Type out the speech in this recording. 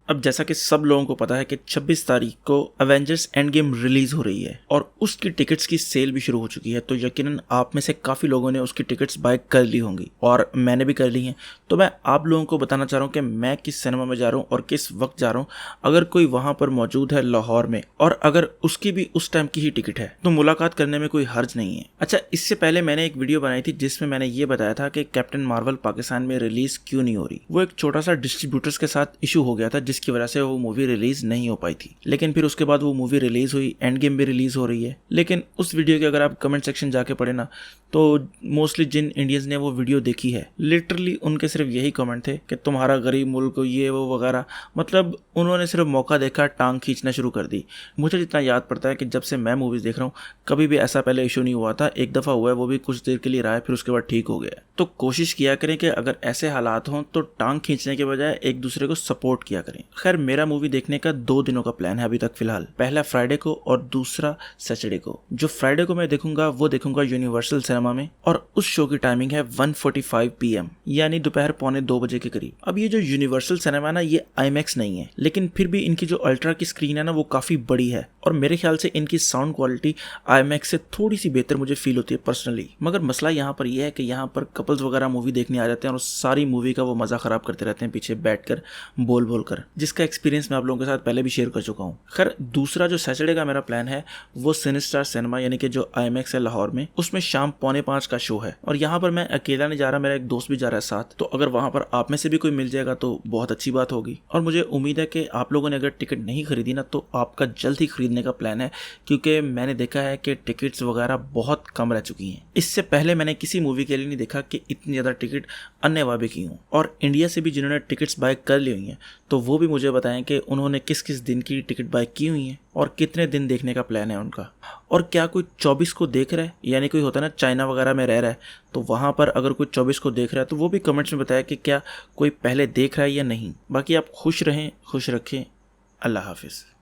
अब जैसा कि सब लोगों को पता है कि 26 तारीख को अवेंजर्स एंड गेम रिलीज हो रही है और उसकी टिकट्स की सेल भी शुरू हो चुकी है। तो यकीनन आप में से काफ़ी लोगों ने उसकी टिकट्स बाय कर ली होंगी और मैंने भी कर ली हैं। तो मैं आप लोगों को बताना चाह रहा हूँ कि मैं किस सिनेमा में जा रहा हूँ और किस वक्त जा रहा हूँ। अगर कोई वहाँ पर मौजूद है लाहौर में और अगर उसकी भी उस टाइम की ही टिकट है तो मुलाकात करने में कोई हर्ज नहीं है। अच्छा, इससे पहले मैंने एक वीडियो बनाई थी जिसमें मैंने ये बताया था कि कैप्टन मार्वल पाकिस्तान में रिलीज क्यों नहीं हो रही। वो एक छोटा सा डिस्ट्रीब्यूटर्स के साथ इशू हो गया था जिसकी वजह से वो मूवी रिलीज नहीं हो पाई थी। लेकिन फिर उसके बाद वो मूवी रिलीज हुई, एंड गेम भी रिलीज हो रही है। लेकिन उस वीडियो के अगर आप कमेंट सेक्शन जाके पढ़े ना तो मोस्टली जिन इंडियंस ने वो वीडियो देखी है लिटरली उनके सिर्फ यही कमेंट थे कि तुम्हारा गरीब मुल्क ये वो वगैरह। मतलब उन्होंने सिर्फ मौका देखा, टांग खींचना शुरू कर दी। मुझे जितना याद पड़ता है कि जब से मैं मूवीज देख रहा हूँ कभी भी ऐसा पहले इशू नहीं हुआ था। एक दफ़ा हुआ है, वो भी कुछ देर के लिए रहा है, फिर उसके बाद ठीक हो गया। तो कोशिश किया करें कि अगर ऐसे हालात हों तो टांग खींचने के बजाय एक दूसरे को सपोर्ट किया करें। खैर, मेरा मूवी देखने का 2 दिनों का प्लान है अभी तक फिलहाल। पहला फ्राइडे को और दूसरा सैटरडे को। जो फ्राइडे को मैं देखूंगा वो देखूंगा यूनिवर्सल सिनेमा में और उस शो की टाइमिंग है 1:45 PM यानी दोपहर 1:45 बजे के करीब। अब ये जो यूनिवर्सल सिनेमा ना ये IMAX नहीं है, लेकिन फिर भी इनकी जो अल्ट्रा की स्क्रीन है ना वो काफ़ी बड़ी है और मेरे ख्याल से इनकी साउंड क्वालिटी IMAX से थोड़ी सी बेहतर मुझे फील होती है पर्सनली। मगर मसला यहाँ पर यह है कि यहाँ पर कपल्स वगैरह मूवी देखने आ जाते हैं और सारी मूवी का वो मज़ा ख़राब करते रहते हैं पीछे बैठकर बोल बोल कर, जिसका एक्सपीरियंस मैं आप लोगों के साथ पहले भी शेयर कर चुका हूँ। खैर, दूसरा जो सैटरडे का मेरा प्लान है वो सिनेस्टार सिनेमा यानी कि जो IMAX है लाहौर में, उसमें शाम 4:45 का शो है और यहाँ पर मैं अकेला नहीं जा रहा, मेरा एक दोस्त भी जा रहा है साथ। तो अगर वहाँ पर आप में से भी कोई मिल जाएगा तो बहुत अच्छी बात होगी। और मुझे उम्मीद है कि आप लोगों ने अगर टिकट नहीं खरीदी ना तो आपका जल्द ही खरीदने का प्लान है, क्योंकि मैंने देखा है कि टिकट्स वगैरह बहुत कम रह चुकी हैं। इससे पहले मैंने किसी मूवी के लिए नहीं देखा कि इतनी ज़्यादा टिकट अन्य वाबे की हूँ। और इंडिया से भी जिन्होंने टिकट्स बाय कर ली हुई हैं तो वो भी मुझे बताएं कि उन्होंने किस किस दिन की टिकट बाय की हुई हैं और कितने दिन देखने का प्लान है उनका। और क्या कोई 24 को देख रहा है, यानी कोई होता है ना चाइना वगैरह में रह रहा है तो वहाँ पर अगर कोई 24 को देख रहा है तो वो भी कमेंट्स में बताया कि क्या कोई पहले देख रहा है या नहीं। बाकी आप खुश रहें, खुश रखें। अल्लाह हाफिज़।